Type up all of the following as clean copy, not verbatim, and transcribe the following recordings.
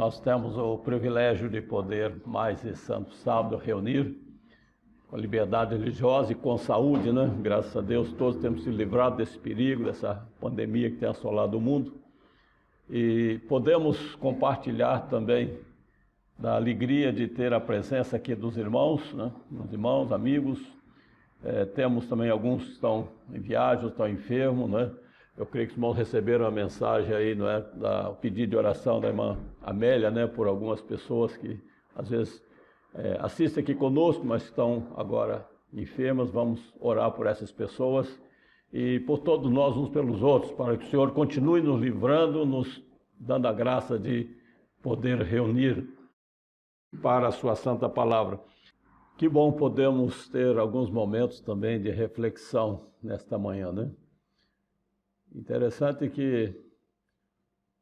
Nós temos o privilégio de poder, mais esse santo sábado, reunir com a liberdade religiosa e com saúde, né? Graças a Deus, todos temos sido livrados desse perigo, dessa pandemia que tem assolado o mundo. E podemos compartilhar também da alegria de ter a presença aqui dos irmãos, né? Dos irmãos, amigos. Temos também alguns que estão em viagem, estão enfermos, né? Eu creio que os irmãos receberam a mensagem aí, não é, o pedido de oração da irmã Amélia, né, por algumas pessoas que às vezes assistem aqui conosco, mas estão agora enfermas. Vamos orar por essas pessoas e por todos nós, uns pelos outros, para que o Senhor continue nos livrando, nos dando a graça de poder reunir para a sua santa palavra. Que bom podemos ter alguns momentos também de reflexão nesta manhã, né? Interessante que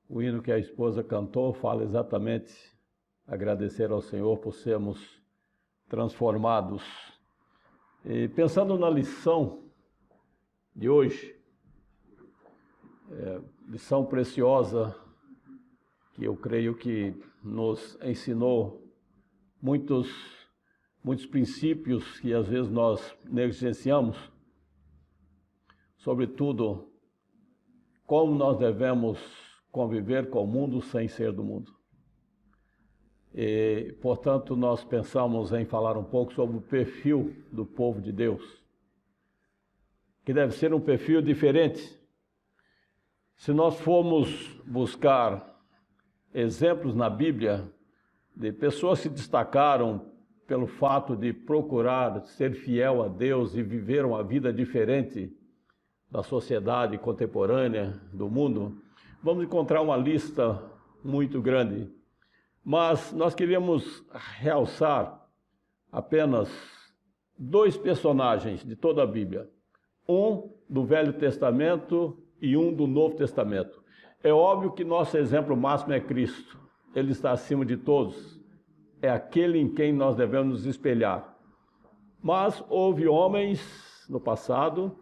o hino que a esposa cantou fala exatamente agradecer ao Senhor por sermos transformados. E pensando na lição de hoje, lição preciosa, que eu creio que nos ensinou muitos princípios que às vezes nós negligenciamos, sobretudo como nós devemos conviver com o mundo sem ser do mundo. E, portanto, nós pensamos em falar um pouco sobre o perfil do povo de Deus, que deve ser um perfil diferente. Se nós formos buscar exemplos na Bíblia de pessoas que se destacaram pelo fato de procurar ser fiel a Deus e viver uma vida diferente da sociedade contemporânea do mundo, vamos encontrar uma lista muito grande. Mas nós queríamos realçar apenas dois personagens de toda a Bíblia, um do Velho Testamento e um do Novo Testamento. É óbvio que nosso exemplo máximo é Cristo. Ele está acima de todos. É aquele em quem nós devemos nos espelhar. Mas houve homens no passado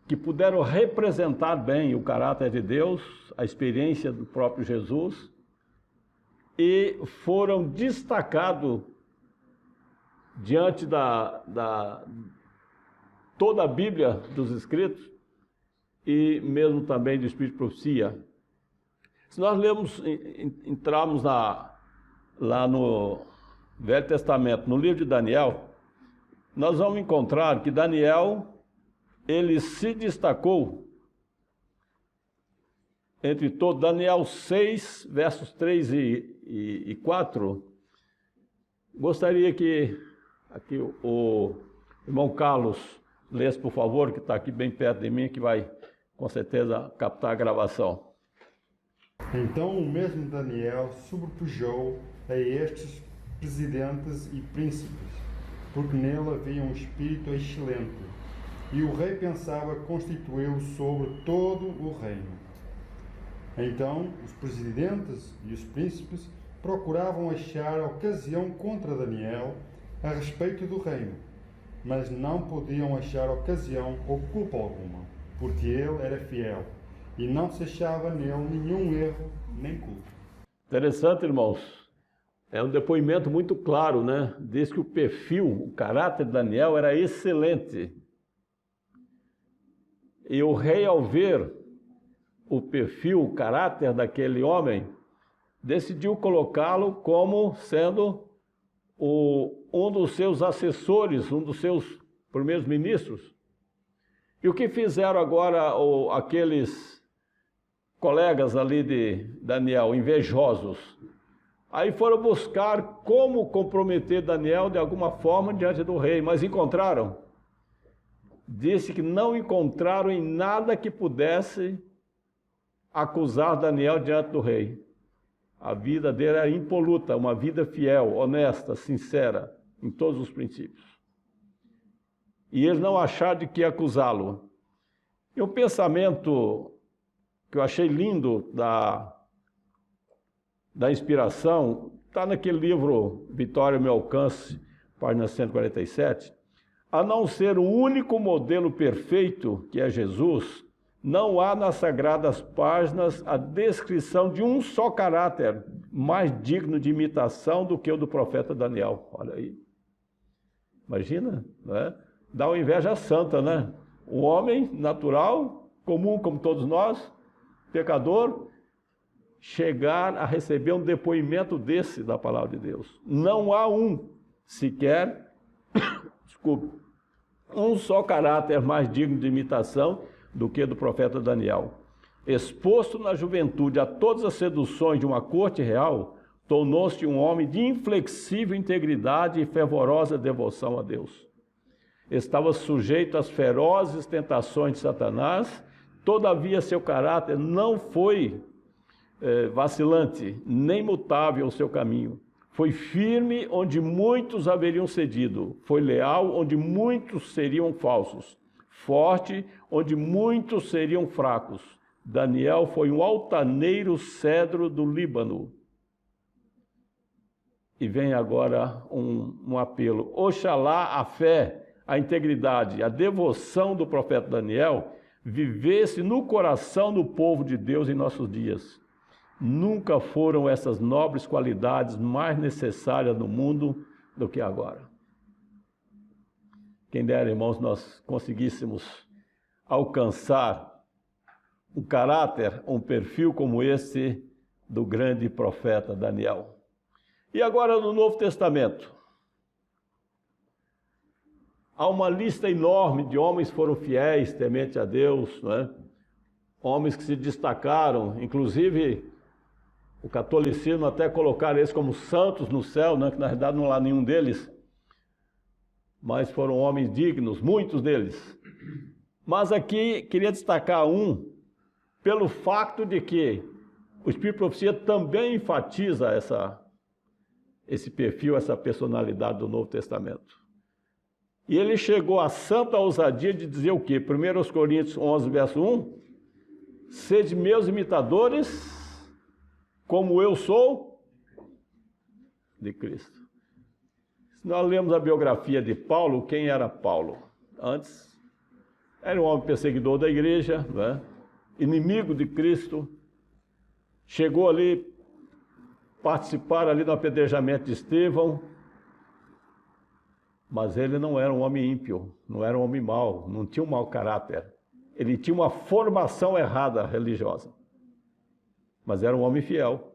que puderam representar bem o caráter de Deus, a experiência do próprio Jesus, e foram destacados diante toda a Bíblia dos Escritos e mesmo também do Espírito de Profecia. Se nós entrarmos lá no Velho Testamento, no livro de Daniel, nós vamos encontrar que Daniel, ele se destacou entre todos. Daniel 6, versos 3 e 4. Gostaria que aqui o irmão Carlos lesse, por favor, que está aqui bem perto de mim, que vai com certeza captar a gravação. Então o mesmo Daniel sobrepujou a estes presidentes e príncipes, porque nele havia um espírito excelente, e o rei pensava constituí-lo sobre todo o reino. Então os presidentes e os príncipes procuravam achar ocasião contra Daniel a respeito do reino, mas não podiam achar ocasião ou culpa alguma, porque ele era fiel e não se achava nele nenhum erro nem culpa. Interessante, irmãos. É um depoimento muito claro, né? Diz que o perfil, o caráter de Daniel era excelente. E o rei, ao ver o perfil, o caráter daquele homem, decidiu colocá-lo como sendo um dos seus assessores, um dos seus primeiros ministros. E o que fizeram agora aqueles colegas ali de Daniel, invejosos? Aí foram buscar como comprometer Daniel de alguma forma diante do rei, mas encontraram? Disse que não encontraram em nada que pudesse acusar Daniel diante do rei. A vida dele era impoluta, uma vida fiel, honesta, sincera, em todos os princípios. E eles não acharam de que acusá-lo. E um pensamento que eu achei lindo da inspiração, está naquele livro Vitória ao Meu Alcance, página 147. A não ser o único modelo perfeito, que é Jesus, não há nas sagradas páginas a descrição de um só caráter mais digno de imitação do que o do profeta Daniel. Olha aí. Imagina, né? Dá uma inveja santa, né? Um homem natural, comum como todos nós, pecador, chegar a receber um depoimento desse da palavra de Deus. Não há um sequer, desculpe, um só caráter mais digno de imitação do que do profeta Daniel. Exposto na juventude a todas as seduções de uma corte real, tornou-se um homem de inflexível integridade e fervorosa devoção a Deus. Estava sujeito às ferozes tentações de Satanás, todavia seu caráter não foi vacilante, nem mutável o seu caminho. Foi firme onde muitos haveriam cedido, foi leal onde muitos seriam falsos, forte onde muitos seriam fracos. Daniel foi um altaneiro cedro do Líbano. E vem agora um apelo. Oxalá a fé, a integridade, a devoção do profeta Daniel vivesse no coração do povo de Deus em nossos dias. Nunca foram essas nobres qualidades mais necessárias no mundo do que agora. Quem dera, irmãos, nós conseguíssemos alcançar um caráter, um perfil como esse do grande profeta Daniel. E agora no Novo Testamento, há uma lista enorme de homens que foram fiéis, tementes a Deus, não é? Homens que se destacaram, inclusive o catolicismo até colocar eles como santos no céu, né? Que na verdade não há nenhum deles, mas foram homens dignos, muitos deles. Mas aqui queria destacar um, pelo fato de que o Espírito de Profecia também enfatiza esse perfil, essa personalidade do Novo Testamento. E ele chegou à santa ousadia de dizer o quê? 1 Coríntios 11, verso 1, sede meus imitadores, como eu sou de Cristo. Se nós lemos a biografia de Paulo, quem era Paulo? Antes, era um homem perseguidor da igreja, né? Inimigo de Cristo, chegou ali, participar ali do apedrejamento de Estevão, mas ele não era um homem ímpio, não era um homem mau, não tinha um mau caráter. Ele tinha uma formação errada religiosa, mas era um homem fiel.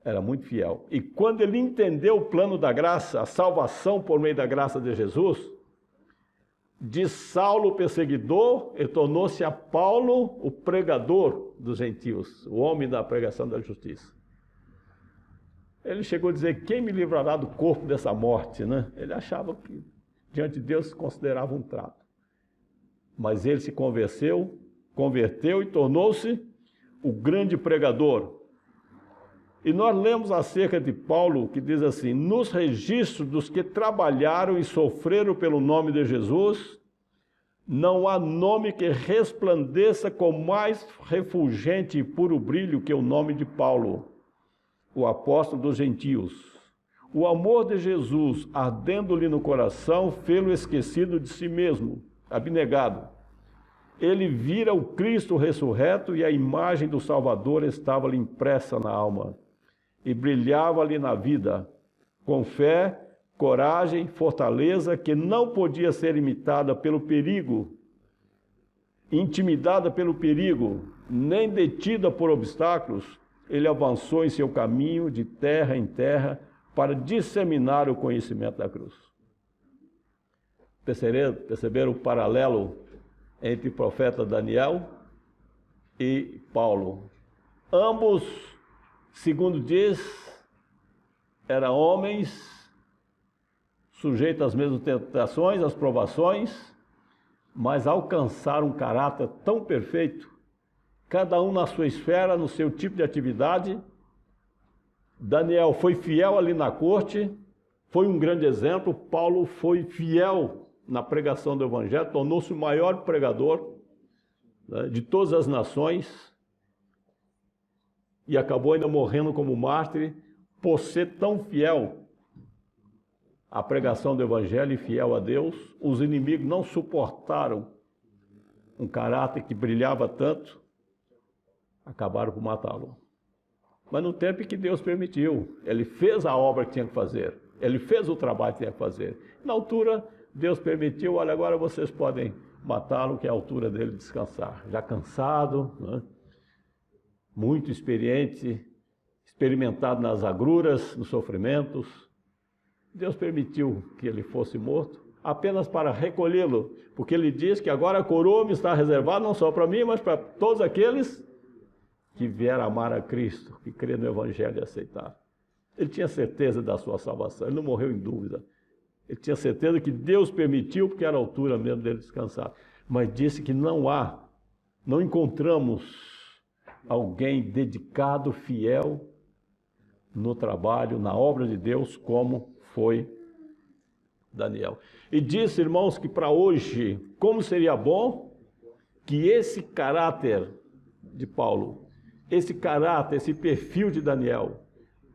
Era muito fiel. E quando ele entendeu o plano da graça, a salvação por meio da graça de Jesus, de Saulo o perseguidor, ele tornou-se a Paulo o pregador dos gentios, o homem da pregação da justiça. Ele chegou a dizer, quem me livrará do corpo dessa morte, né? Ele achava que diante de Deus se considerava um trato. Mas ele se converteu e tornou-se o grande pregador. E nós lemos acerca de Paulo, que diz assim, nos registros dos que trabalharam e sofreram pelo nome de Jesus, não há nome que resplandeça com mais refulgente e puro brilho que o nome de Paulo, o apóstolo dos gentios. O amor de Jesus, ardendo-lhe no coração, fê-lo esquecido de si mesmo, abnegado. Ele vira o Cristo ressurreto e a imagem do Salvador estava-lhe impressa na alma e brilhava-lhe na vida, com fé, coragem, fortaleza, que não podia ser imitada pelo perigo, intimidada pelo perigo, nem detida por obstáculos. Ele avançou em seu caminho de terra em terra para disseminar o conhecimento da cruz. Perceberam o paralelo entre o profeta Daniel e Paulo? Ambos, segundo diz, eram homens sujeitos às mesmas tentações, às provações, mas alcançaram um caráter tão perfeito, cada um na sua esfera, no seu tipo de atividade. Daniel foi fiel ali na corte, foi um grande exemplo. Paulo foi fiel na pregação do Evangelho, tornou-se o maior pregador, né, de todas as nações, e acabou ainda morrendo como mártir, por ser tão fiel à pregação do Evangelho e fiel a Deus. Os inimigos não suportaram um caráter que brilhava tanto, acabaram por matá-lo. mas no tempo em que Deus permitiu. Ele fez a obra que tinha que fazer. Ele fez o trabalho que tinha que fazer. Na altura, Deus permitiu, olha, agora vocês podem matá-lo, que é a altura dele descansar. Já cansado, né? Muito experiente, experimentado nas agruras, nos sofrimentos. Deus permitiu que ele fosse morto, apenas para recolhê-lo, porque ele diz que agora a coroa me está reservada não só para mim, mas para todos aqueles que vieram amar a Cristo, que crê no Evangelho e aceitar. Ele tinha certeza da sua salvação, ele não morreu em dúvida. Ele tinha certeza que Deus permitiu, porque era a altura mesmo dele descansar. Mas disse que não encontramos alguém dedicado, fiel no trabalho, na obra de Deus, como foi Daniel. E disse, irmãos, que para hoje, como seria bom que esse caráter de Paulo, esse caráter, esse perfil de Daniel,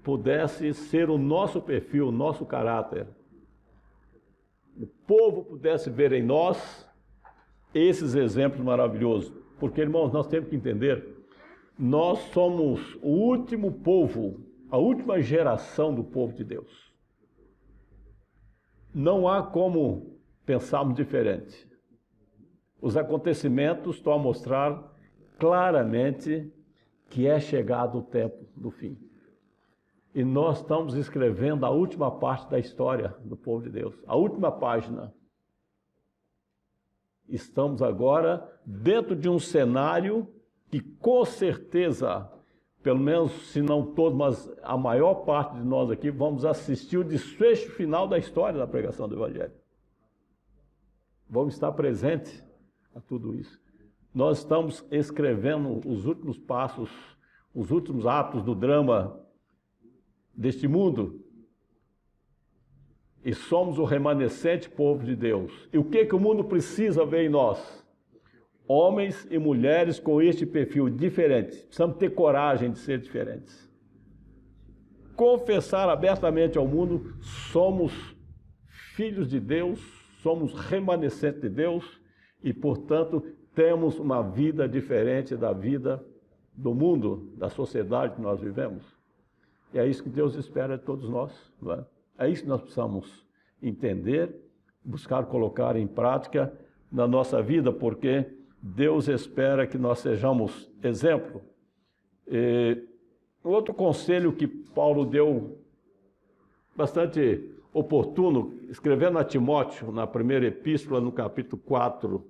pudesse ser o nosso perfil, o nosso caráter. O povo pudesse ver em nós esses exemplos maravilhosos. Porque, irmãos, nós temos que entender, nós somos o último povo, a última geração do povo de Deus. Não há como pensarmos diferente. Os acontecimentos estão a mostrar claramente que é chegado o tempo do fim. E nós estamos escrevendo a última parte da história do povo de Deus, a última página. Estamos agora dentro de um cenário que com certeza, pelo menos se não todos, mas a maior parte de nós aqui, vamos assistir o desfecho final da história da pregação do Evangelho. Vamos estar presentes a tudo isso. Nós estamos escrevendo os últimos passos, os últimos atos do drama deste mundo. E somos o remanescente povo de Deus. E o que o mundo precisa ver em nós? Homens e mulheres com este perfil diferente. Precisamos ter coragem de ser diferentes. Confessar abertamente ao mundo, somos filhos de Deus, somos remanescentes de Deus e, portanto, temos uma vida diferente da vida do mundo, da sociedade que nós vivemos. E é isso que Deus espera de todos nós. Não é? É isso que nós precisamos entender, buscar colocar em prática na nossa vida, porque Deus espera que nós sejamos exemplo. Outro conselho que Paulo deu, bastante oportuno, escrevendo a Timóteo, na primeira epístola, no capítulo 4,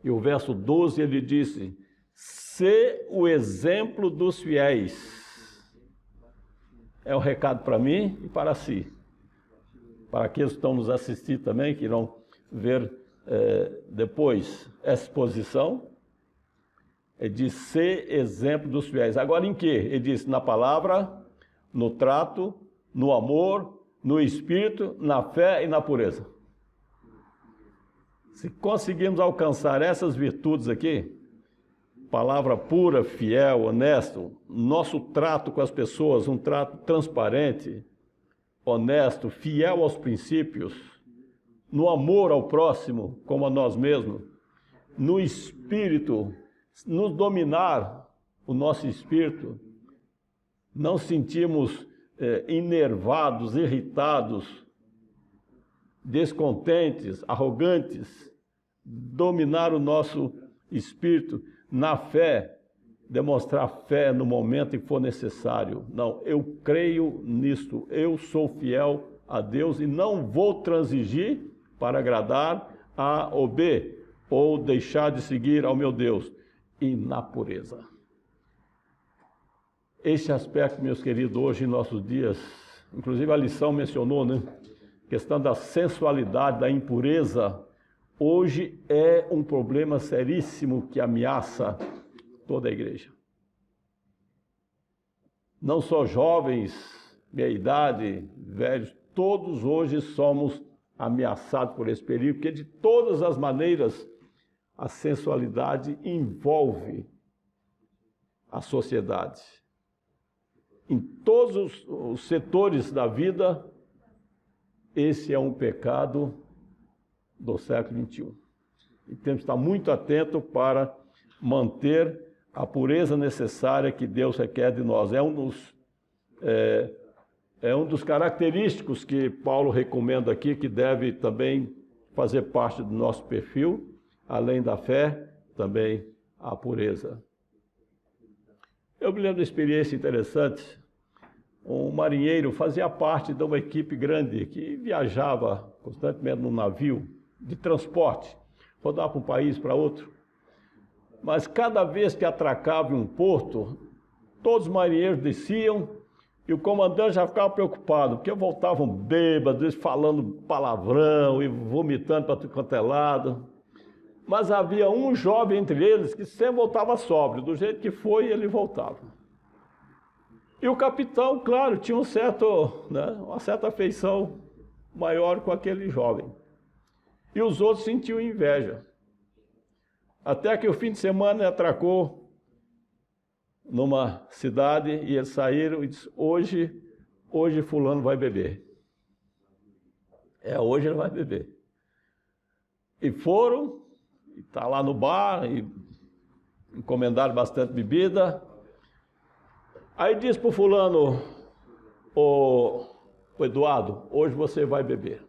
e o verso 12, ele disse: "Sê o exemplo dos fiéis." É um recado para mim e para si. Para aqueles que estão nos assistindo também, que irão ver depois essa exposição, ele diz: ser exemplo dos fiéis. Agora em quê? Ele diz: na palavra, no trato, no amor, no espírito, na fé e na pureza. Se conseguirmos alcançar essas virtudes aqui, palavra pura, fiel, honesto, nosso trato com as pessoas, um trato transparente, honesto, fiel aos princípios, no amor ao próximo, como a nós mesmos, no espírito, nos dominar o nosso espírito, não sentirmos enervados, irritados, descontentes, arrogantes, dominar o nosso espírito, na fé, demonstrar fé no momento em que for necessário. Não, eu creio nisto, eu sou fiel a Deus e não vou transigir para agradar A ou B, ou deixar de seguir ao meu Deus. E na pureza. Este aspecto, meus queridos, hoje em nossos dias, inclusive a lição mencionou, né? Questão da sensualidade, da impureza, hoje é um problema seríssimo que ameaça toda a igreja. Não só jovens, meia idade, velhos, todos hoje somos ameaçados por esse perigo, porque de todas as maneiras a sensualidade envolve a sociedade. Em todos os setores da vida, esse é um pecado do século XXI. E temos que estar muito atentos para manter a pureza necessária que Deus requer de nós. É um dos característicos que Paulo recomenda aqui, que deve também fazer parte do nosso perfil, além da fé, também a pureza. Eu me lembro de uma experiência interessante. Um marinheiro fazia parte de uma equipe grande que viajava constantemente num navio de transporte, rodava para um país para outro. Mas cada vez que atracava em um porto, todos os marinheiros desciam e o comandante já ficava preocupado, porque voltavam bêbados, falando palavrão e vomitando para tudo quanto é lado. Mas havia um jovem entre eles que sempre voltava sóbrio, do jeito que foi, ele voltava. E o capitão, claro, tinha uma certa afeição maior com aquele jovem. E os outros sentiam inveja. Até que o fim de semana ele atracou numa cidade e eles saíram e disse, hoje fulano vai beber. Hoje ele vai beber. E foram, e está lá no bar, e encomendaram bastante bebida. Aí disse para o fulano, o Eduardo, hoje você vai beber.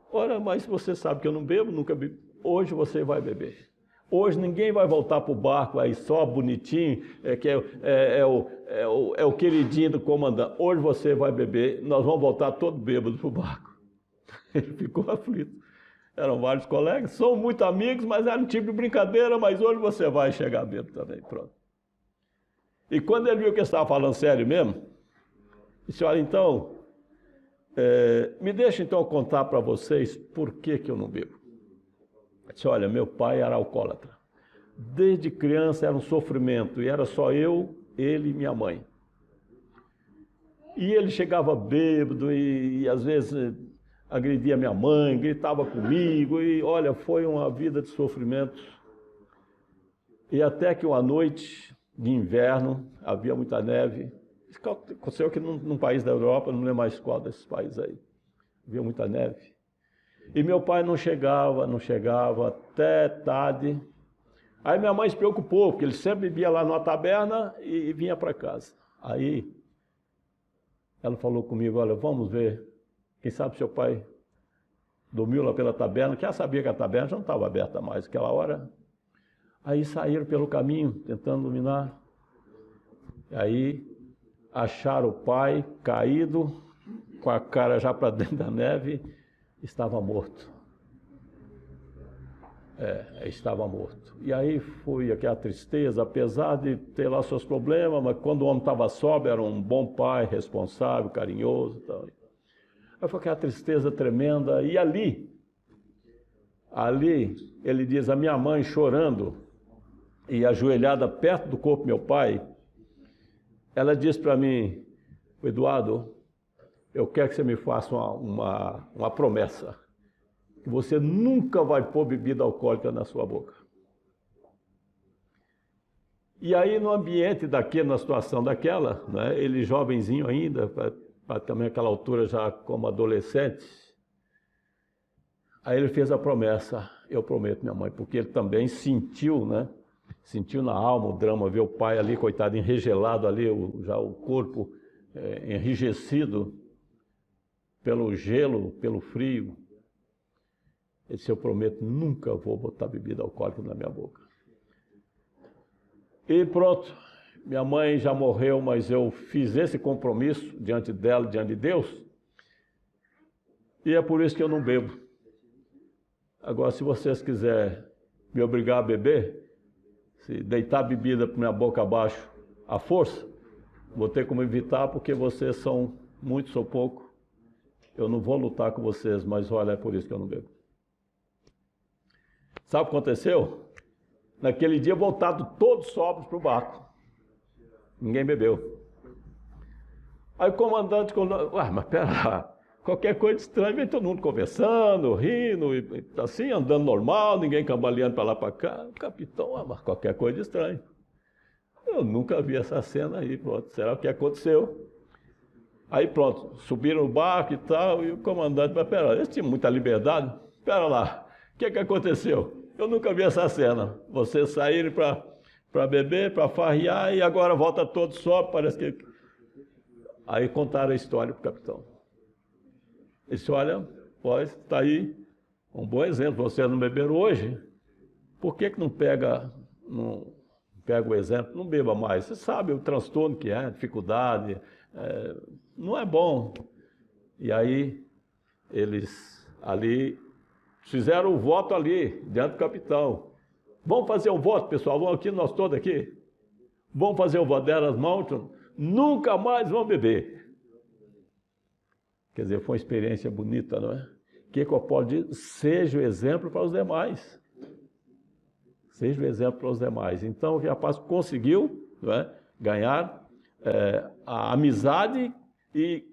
Ora, mas você sabe que eu não bebo, nunca bebi. Hoje você vai beber. Hoje ninguém vai voltar para o barco aí só bonitinho, que é o queridinho do comandante. Hoje você vai beber, nós vamos voltar todo bêbado para o barco. Ele ficou aflito. Eram vários colegas, são muito amigos, mas era um tipo de brincadeira, mas hoje você vai chegar bêbado também, pronto. E quando ele viu que eu estava falando sério mesmo, disse, olha, então, me deixa então contar para vocês por que eu não bebo. Disse, olha, meu pai era alcoólatra. Desde criança era um sofrimento, e era só eu, ele e minha mãe. E ele chegava bêbado e às vezes agredia minha mãe, gritava comigo, e olha, foi uma vida de sofrimento. E até que uma noite de inverno, havia muita neve. Isso aconteceu aqui num país da Europa, não lembro mais qual desses países aí. Havia muita neve. E meu pai não chegava até tarde. Aí minha mãe se preocupou, porque ele sempre bebia lá numa taberna e vinha para casa. Aí ela falou comigo, olha, vamos ver, quem sabe seu pai dormiu lá pela taberna, que ela sabia que a taberna já não estava aberta mais naquela hora. Aí saíram pelo caminho, tentando dominar. Aí acharam o pai caído, com a cara já para dentro da neve, estava morto. Estava morto. E aí foi aquela tristeza, apesar de ter lá seus problemas, mas quando o homem estava sóbrio, era um bom pai, responsável, carinhoso. Tal. Aí foi aquela tristeza tremenda. E ali ele diz, a minha mãe chorando, e ajoelhada perto do corpo do meu pai, ela disse para mim, Eduardo, eu quero que você me faça uma promessa, que você nunca vai pôr bebida alcoólica na sua boca. E aí no ambiente daquele, na situação daquela, né, ele jovenzinho ainda, para também aquela altura já como adolescente, aí ele fez a promessa, eu prometo minha mãe, porque ele também sentiu, né? Sentiu na alma o drama, ver o pai ali, coitado, enregelado ali, já o corpo enrijecido pelo gelo, pelo frio. Ele disse, eu prometo, nunca vou botar bebida alcoólica na minha boca. E pronto, minha mãe já morreu, mas eu fiz esse compromisso diante dela, diante de Deus, e é por isso que eu não bebo. Agora, se vocês quiserem me obrigar a beber, se deitar bebida para minha boca abaixo à força, vou ter como evitar, porque vocês são muito, sou pouco. Eu não vou lutar com vocês, mas olha, é por isso que eu não bebo. Sabe o que aconteceu? Naquele dia voltaram todos sóbrios para o barco. Ninguém bebeu. Aí o comandante, mas pera lá, qualquer coisa estranha, vem todo mundo conversando, rindo, e assim, andando normal, ninguém cambaleando para lá para cá. O capitão, mas qualquer coisa estranha. Eu nunca vi essa cena aí, pronto, será o que aconteceu? Aí pronto, subiram o barco e tal, e o comandante, mas pera lá, eles tinham muita liberdade, pera lá, o que aconteceu? Eu nunca vi essa cena, vocês saírem para para beber, para farrear, e agora volta todo só, parece que... Aí contaram a história para o capitão. Ele disse, olha, pois, está aí um bom exemplo, vocês não beberam hoje, por que não pega o exemplo, não beba mais? Você sabe o transtorno que é, a dificuldade, não é bom. E aí, eles ali fizeram o voto ali, diante do capitão. Vamos fazer um voto, pessoal, vamos aqui, nós todos aqui. Vamos fazer o voto, deram as mãos, nunca mais vão beber. Quer dizer, foi uma experiência bonita, não é? O que eu posso dizer? Seja o exemplo para os demais. Seja o exemplo para os demais. Então, o rapaz conseguiu, não é, ganhar a amizade e,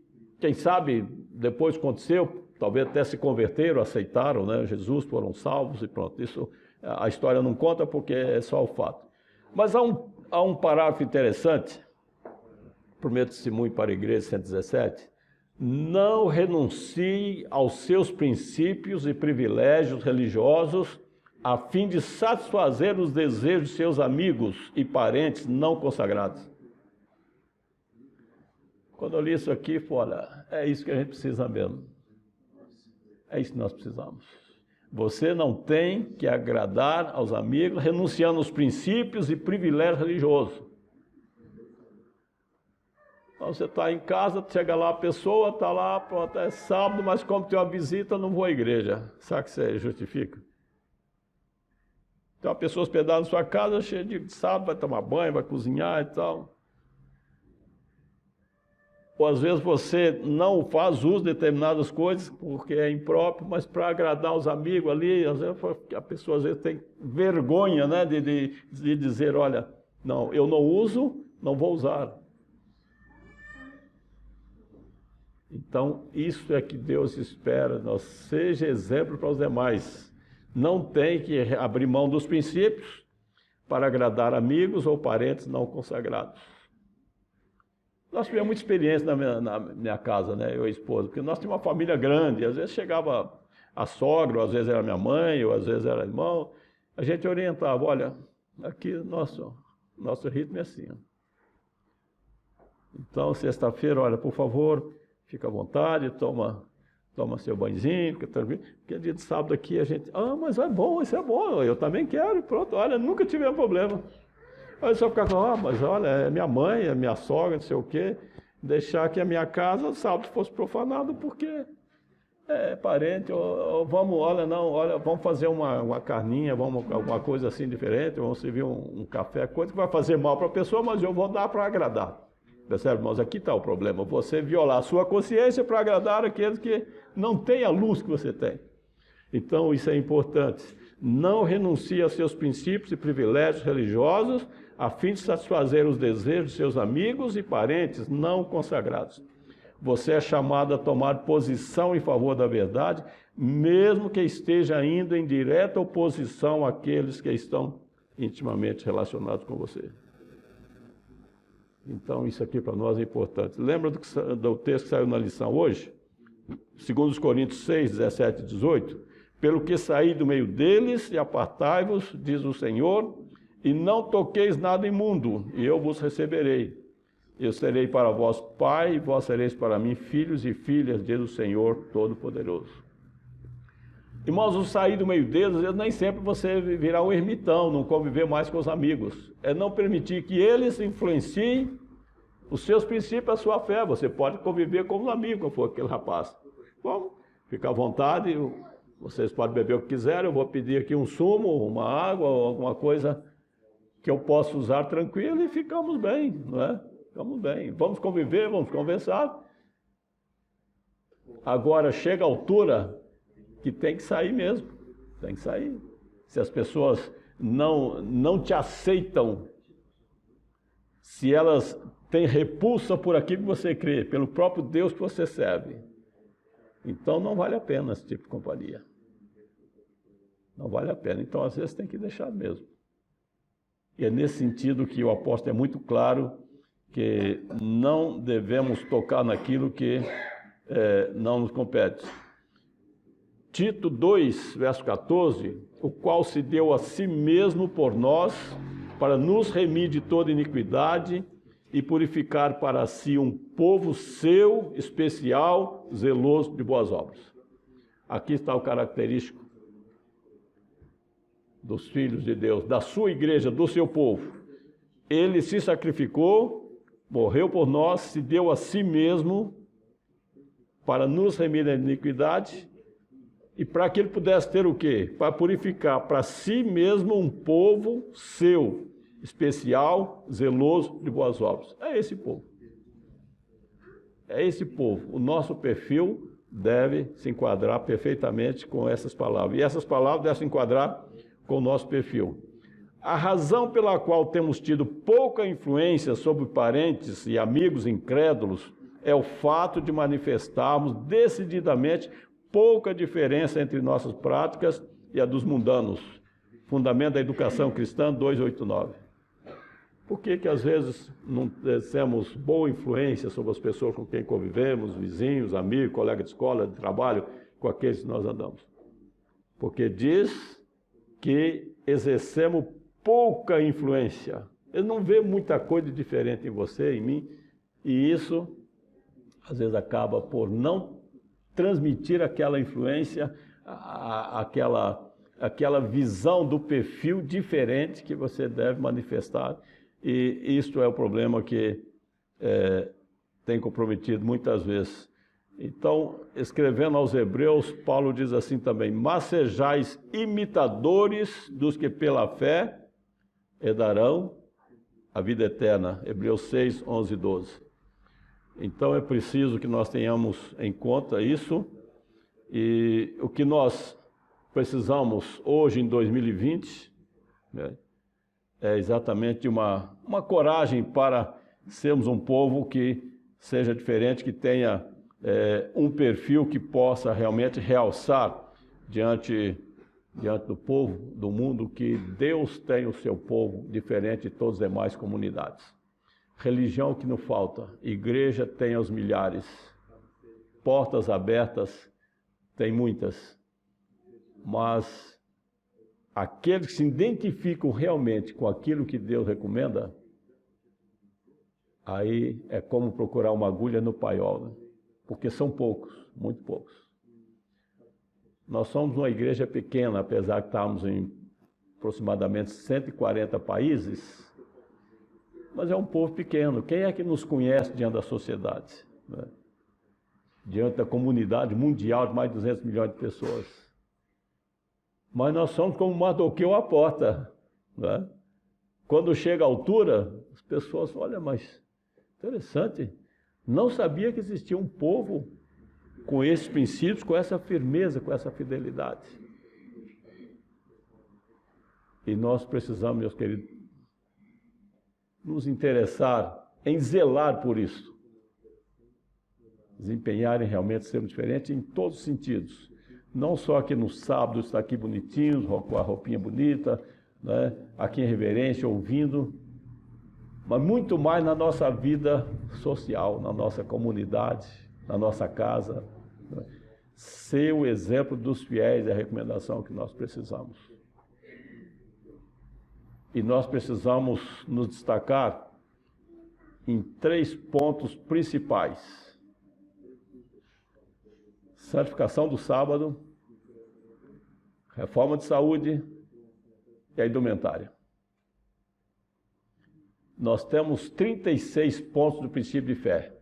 quem sabe, depois aconteceu, talvez até se converteram, aceitaram, né, Jesus, foram salvos e pronto. Isso a história não conta porque é só o fato. Mas há um parágrafo interessante, primeiro testemunho para a igreja 117, não renuncie aos seus princípios e privilégios religiosos a fim de satisfazer os desejos de seus amigos e parentes não consagrados. Quando eu li isso aqui, olha, é isso que a gente precisa mesmo. É isso que nós precisamos. Você não tem que agradar aos amigos, renunciando aos princípios e privilégios religiosos. Então, você está em casa, chega lá a pessoa, está lá, pronto, é sábado, mas como tem uma visita, não vou à igreja. Sabe que você justifica? Tem uma pessoa hospedada na sua casa, cheia de sábado, vai tomar banho, vai cozinhar e tal. Ou às vezes você não faz uso de determinadas coisas porque é impróprio, mas para agradar os amigos ali, às vezes a pessoa às vezes tem vergonha, né, de dizer, olha, não, eu não uso, não vou usar. Então, isso é que Deus espera, nós seja exemplo para os demais. Não tem que abrir mão dos princípios para agradar amigos ou parentes não consagrados. Nós tivemos muita experiência na minha casa, né, eu e a esposa, porque nós tínhamos uma família grande, às vezes chegava a sogra, ou às vezes era minha mãe, ou às vezes era irmão, a gente orientava, olha, aqui nosso ritmo é assim. Então, sexta-feira, olha, por favor, fica à vontade, toma seu banhozinho, fica tranquilo, porque dia de sábado aqui a gente, mas é bom, isso é bom, eu também quero, pronto, olha, nunca tivemos problema. Aí só ficar falando, mas olha, é minha mãe, é minha sogra, não sei o quê, deixar que a minha casa, o sábado fosse profanado, porque é parente, ou vamos, vamos fazer uma carninha, vamos alguma coisa assim diferente, vamos servir um café, coisa que vai fazer mal para a pessoa, mas eu vou dar para agradar. Percebe, irmãos? Aqui está o problema, você violar a sua consciência para agradar aqueles que não têm a luz que você tem. Então, isso é importante. Não renuncie aos seus princípios e privilégios religiosos a fim de satisfazer os desejos de seus amigos e parentes não consagrados. Você é chamado a tomar posição em favor da verdade, mesmo que esteja indo em direta oposição àqueles que estão intimamente relacionados com você. Então, isso aqui para nós é importante. Lembra do texto que saiu na lição hoje? 2 Coríntios 6, 17 e 18. Pelo que saí do meio deles e apartai-vos, diz o Senhor, e não toqueis nada imundo, e eu vos receberei. Eu serei para vós pai, e vós sereis para mim filhos e filhas, diz o Senhor Todo-Poderoso. Irmãos, o sair do meio deles, às vezes nem sempre você virá um ermitão, não conviver mais com os amigos. É não permitir que eles influenciem os seus princípios, a sua fé. Você pode conviver como um amigo, como foi aquele rapaz. Bom, fica à vontade, vocês podem beber o que quiserem, eu vou pedir aqui um sumo, uma água, ou alguma coisa que eu possa usar tranquilo e ficamos bem, não é? Ficamos bem. Vamos conviver, vamos conversar. Agora, chega a altura que tem que sair mesmo, tem que sair. Se as pessoas não te aceitam, se elas têm repulsa por aquilo que você crê, pelo próprio Deus que você serve, então não vale a pena esse tipo de companhia. Não vale a pena. Então, às vezes, tem que deixar mesmo. E é nesse sentido que o apóstolo é muito claro que não devemos tocar naquilo que não nos compete. Tito 2, verso 14, o qual se deu a si mesmo por nós, para nos remir de toda iniquidade e purificar para si um povo seu, especial, zeloso de boas obras. Aqui está o característico dos filhos de Deus, da sua igreja, do seu povo. Ele se sacrificou, morreu por nós, se deu a si mesmo para nos remir da iniquidade e para que ele pudesse ter o quê? Para purificar para si mesmo um povo seu, especial, zeloso de boas obras. É esse povo. É esse povo. O nosso perfil deve se enquadrar perfeitamente com essas palavras. E essas palavras devem se enquadrar com o nosso perfil. A razão pela qual temos tido pouca influência sobre parentes e amigos incrédulos é o fato de manifestarmos decididamente pouca diferença entre nossas práticas e a dos mundanos. Fundamento da Educação Cristã 289. Por que às vezes não temos boa influência sobre as pessoas com quem convivemos, vizinhos, amigos, colegas de escola, de trabalho, com aqueles que nós andamos? Porque diz que exercemos pouca influência. Ele não vê muita coisa diferente em você, em mim, e isso às vezes acaba por não transmitir aquela influência, aquela visão do perfil diferente que você deve manifestar. E isto é o problema que tem comprometido muitas vezes. Então, escrevendo aos Hebreus, Paulo diz assim também: mas sejais imitadores dos que pela fé herdarão a vida eterna. Hebreus 6, 11 e 12. Então é preciso que nós tenhamos em conta isso, e o que nós precisamos hoje em 2020, né, é exatamente uma coragem para sermos um povo que seja diferente, que tenha um perfil que possa realmente realçar diante do povo, do mundo, que Deus tem o seu povo diferente de todas as demais comunidades. Religião que não falta, igreja tem aos milhares, portas abertas tem muitas, mas aqueles que se identificam realmente com aquilo que Deus recomenda, aí é como procurar uma agulha no paiol, né? Porque são poucos, muito poucos. Nós somos uma igreja pequena, apesar de estarmos em aproximadamente 140 países, mas é um povo pequeno. Quem é que nos conhece diante da sociedade, né? Diante da comunidade mundial de mais de 200 milhões de pessoas? Mas nós somos como Mardoqueu à porta, né? Quando chega a altura, as pessoas olham, mas interessante, não sabia que existia um povo com esses princípios, com essa firmeza, com essa fidelidade. E nós precisamos, meus queridos, nos interessar em zelar por isso. Desempenhar em realmente sermos diferentes em todos os sentidos. Não só aqui no sábado, estar aqui bonitinhos, com a roupinha bonita, né? Aqui em reverência, ouvindo, mas muito mais na nossa vida social, na nossa comunidade, na nossa casa, né? Ser o exemplo dos fiéis é a recomendação que nós precisamos. E nós precisamos nos destacar em 3 pontos principais: santificação do sábado, reforma de saúde e a indumentária. Nós temos 36 pontos do princípio de fé,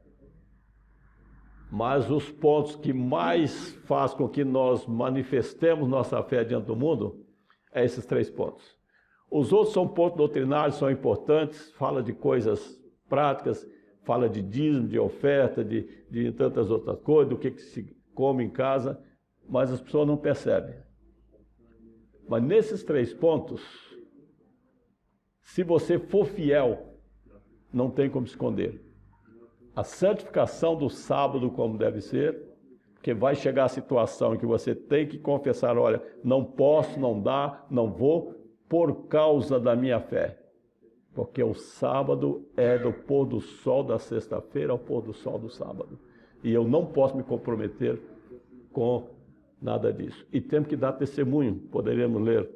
mas os pontos que mais fazem com que nós manifestemos nossa fé diante do mundo é esses 3 pontos. Os outros são pontos doutrinários, são importantes, fala de coisas práticas, fala de dízimo, de oferta, de tantas outras coisas, do que se come em casa, mas as pessoas não percebem. Mas nesses 3 pontos, se você for fiel, não tem como esconder. A santificação do sábado como deve ser, porque vai chegar a situação em que você tem que confessar: olha, não posso, não dá, não vou, por causa da minha fé. Porque o sábado é do pôr do sol da sexta-feira ao pôr do sol do sábado. E eu não posso me comprometer com nada disso. E temos que dar testemunho. Poderíamos ler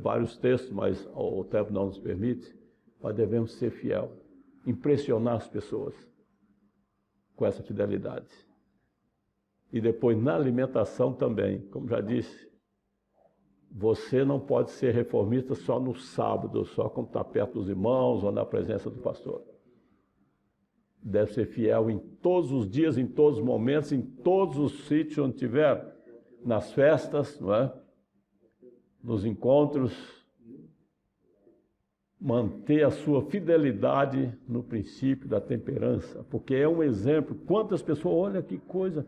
vários textos, mas o tempo não nos permite, mas devemos ser fiel, impressionar as pessoas com essa fidelidade. E depois na alimentação também, como já disse, você não pode ser reformista só no sábado, só quando está perto dos irmãos ou na presença do pastor. Deve ser fiel em todos os dias, em todos os momentos, em todos os sítios onde estiver, nas festas, não é? Nos encontros, manter a sua fidelidade no princípio da temperança, porque é um exemplo. Quantas pessoas, olha que coisa,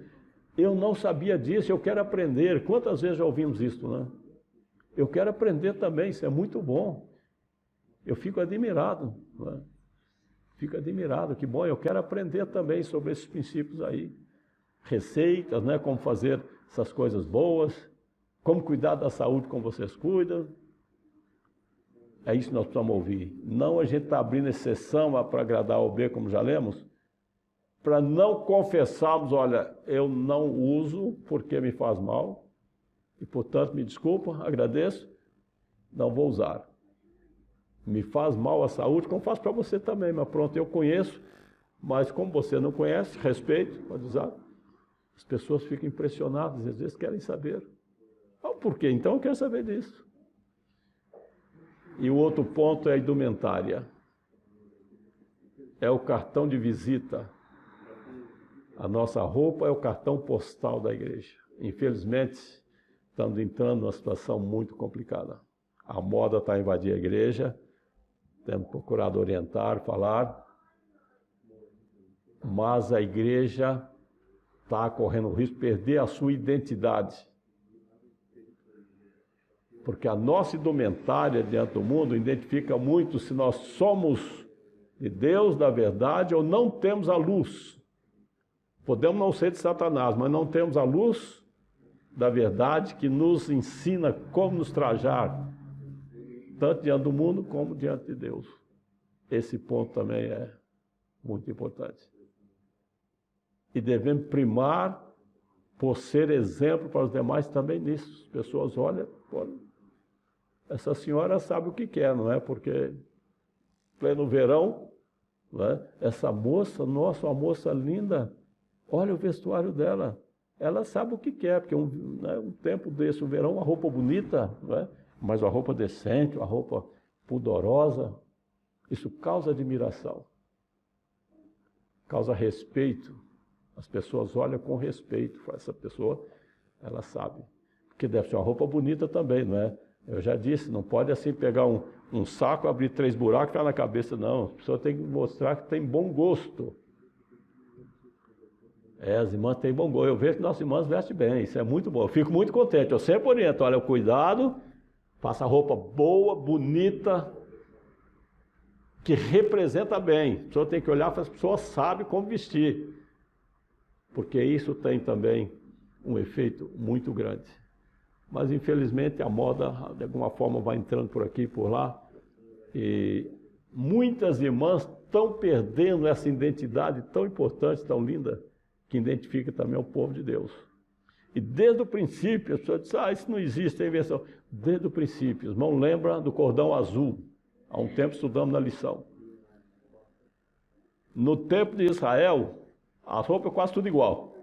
eu não sabia disso, eu quero aprender. Quantas vezes já ouvimos isso, né? Eu quero aprender também, isso é muito bom. Eu fico admirado, não é? Fico admirado, que bom, eu quero aprender também sobre esses princípios aí. Receitas, né? Como fazer essas coisas boas, como cuidar da saúde como vocês cuidam. É isso que nós precisamos ouvir. Não a gente está abrindo exceção para agradar ao B, como já lemos, para não confessarmos, olha, eu não uso porque me faz mal, e portanto me desculpa, agradeço, não vou usar. Me faz mal a saúde, como faz para você também, mas pronto, eu conheço, mas como você não conhece, respeito, pode usar. As pessoas ficam impressionadas, às vezes querem saber. Ah, por quê? Então eu quero saber disso. E o outro ponto é a indumentária. É o cartão de visita. A nossa roupa é o cartão postal da igreja. Infelizmente, estamos entrando numa situação muito complicada. A moda está a invadir a igreja, temos procurado orientar, falar, mas a igreja está correndo o risco de perder a sua identidade. Porque a nossa indumentária diante do mundo identifica muito se nós somos de Deus, da verdade, ou não temos a luz. Podemos não ser de Satanás, mas não temos a luz da verdade que nos ensina como nos trajar, tanto diante do mundo como diante de Deus. Esse ponto também é muito importante. E devemos primar por ser exemplo para os demais também nisso. As pessoas olham, essa senhora sabe o que quer, não é? Porque, pleno verão, não é? Essa moça, nossa, uma moça linda, olha o vestuário dela. Ela sabe o que quer, porque um tempo desse, um verão, uma roupa bonita, não é? Mas uma roupa decente, uma roupa pudorosa, isso causa admiração, causa respeito. As pessoas olham com respeito para essa pessoa, ela sabe. Porque deve ser uma roupa bonita também, não é? Eu já disse, não pode assim pegar um saco, abrir 3 buracos e ficar na cabeça, não. A pessoa tem que mostrar que tem bom gosto. As irmãs têm bom gosto. Eu vejo que nossas irmãs vestem bem, isso é muito bom. Eu fico muito contente, eu sempre oriento, olha, cuidado, faça roupa boa, bonita, que representa bem. A pessoa tem que olhar para as pessoas, sabe como vestir. Porque isso tem também um efeito muito grande. Mas, infelizmente, a moda, de alguma forma, vai entrando por aqui e por lá. E muitas irmãs estão perdendo essa identidade tão importante, tão linda, que identifica também o povo de Deus. E desde o princípio, a pessoa diz, isso não existe, é invenção. Desde o princípio, irmão, lembra do cordão azul. Há um tempo estudamos na lição. No tempo de Israel, a roupa é quase tudo igual.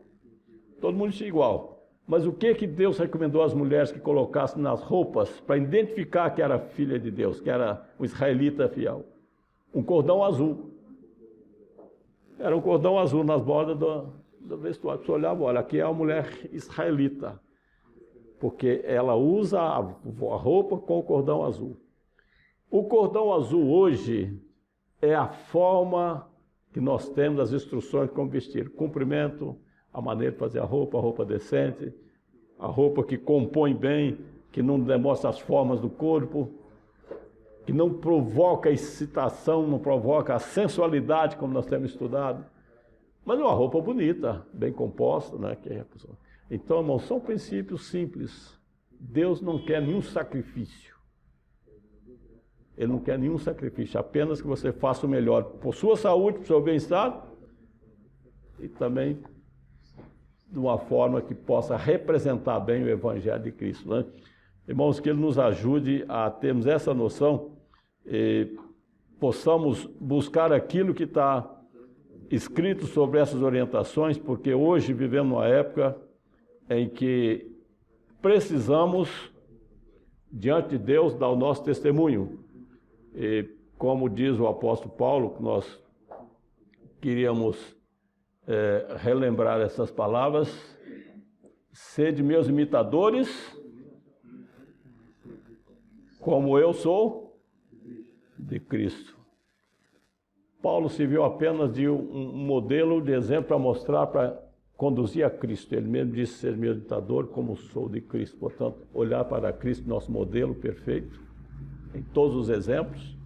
Todo mundo tinha igual. Mas o que Deus recomendou às mulheres que colocassem nas roupas para identificar que era filha de Deus, que era um israelita fiel? Um cordão azul. Era um cordão azul nas bordas do vestuário. Você olhava, olha, aqui é uma mulher israelita. Porque ela usa a roupa com o cordão azul. O cordão azul hoje é a forma que nós temos as instruções de como vestir. Comprimento, a maneira de fazer a roupa decente, a roupa que compõe bem, que não demonstra as formas do corpo, que não provoca excitação, não provoca a sensualidade, como nós temos estudado. Mas é uma roupa bonita, bem composta, né? Então, irmãos, são princípios simples. Deus não quer nenhum sacrifício. Ele não quer nenhum sacrifício, apenas que você faça o melhor por sua saúde, por seu bem-estar e também de uma forma que possa representar bem o Evangelho de Cristo, né? Irmãos, que Ele nos ajude a termos essa noção e possamos buscar aquilo que está escrito sobre essas orientações, porque hoje vivemos numa época em que precisamos, diante de Deus, dar o nosso testemunho. E, como diz o apóstolo Paulo, que nós queríamos relembrar essas palavras: sede meus imitadores, como eu sou de Cristo. Paulo se viu apenas de um modelo de exemplo para mostrar, para conduzir a Cristo. Ele mesmo disse: ser meu imitador como sou de Cristo. Portanto, olhar para Cristo, nosso modelo perfeito, em todos os exemplos,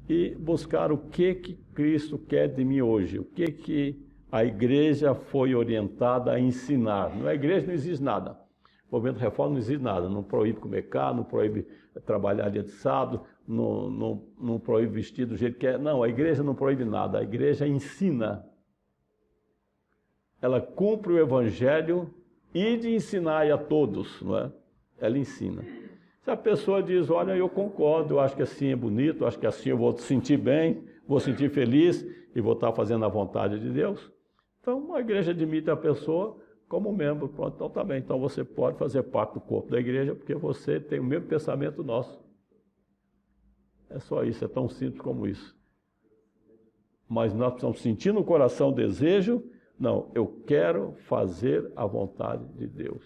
e buscar o que Cristo quer de mim hoje, o que a igreja foi orientada a ensinar. A igreja não exige nada. O movimento de reforma não exige nada, não proíbe comer carne, não proíbe trabalhar dia de sábado, não proíbe vestir do jeito que é. Não, a igreja não proíbe nada, a igreja ensina. Ela cumpre o evangelho e de ensinar a todos, não é? Ela ensina. Se a pessoa diz: olha, eu concordo, eu acho que assim é bonito, eu acho que assim eu vou sentir bem, vou sentir feliz e vou estar fazendo a vontade de Deus, então a igreja admite a pessoa como membro. Pronto, então tá bem, então você pode fazer parte do corpo da igreja, porque você tem o mesmo pensamento nosso. É só isso, é tão simples como isso. Mas nós precisamos sentir no coração o desejo: não, eu quero fazer a vontade de Deus.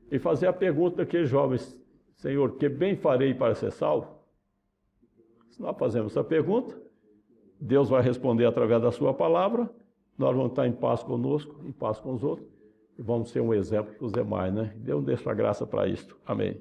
E fazer a pergunta daqueles jovens: Senhor, que bem farei para ser salvo? Se nós fazemos essa pergunta, Deus vai responder através da sua palavra, nós vamos estar em paz conosco, em paz com os outros, e vamos ser um exemplo para os demais, né? Deus dê sua graça para isto. Amém.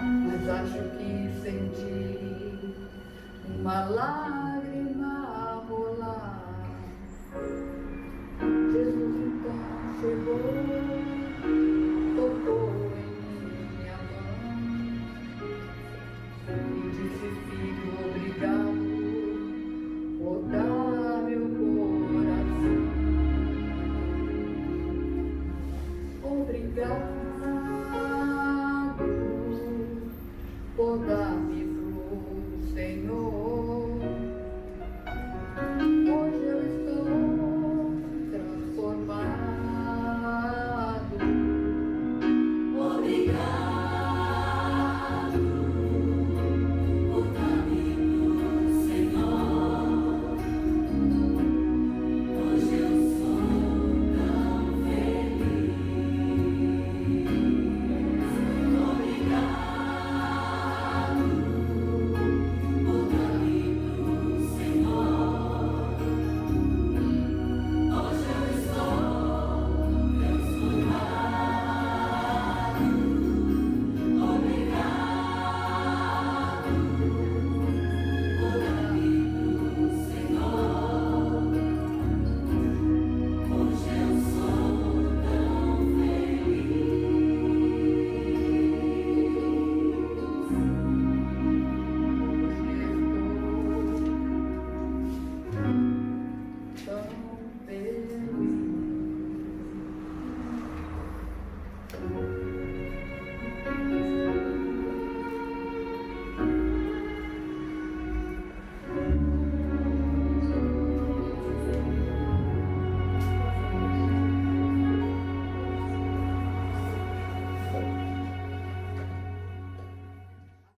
mas acho que senti uma lágrima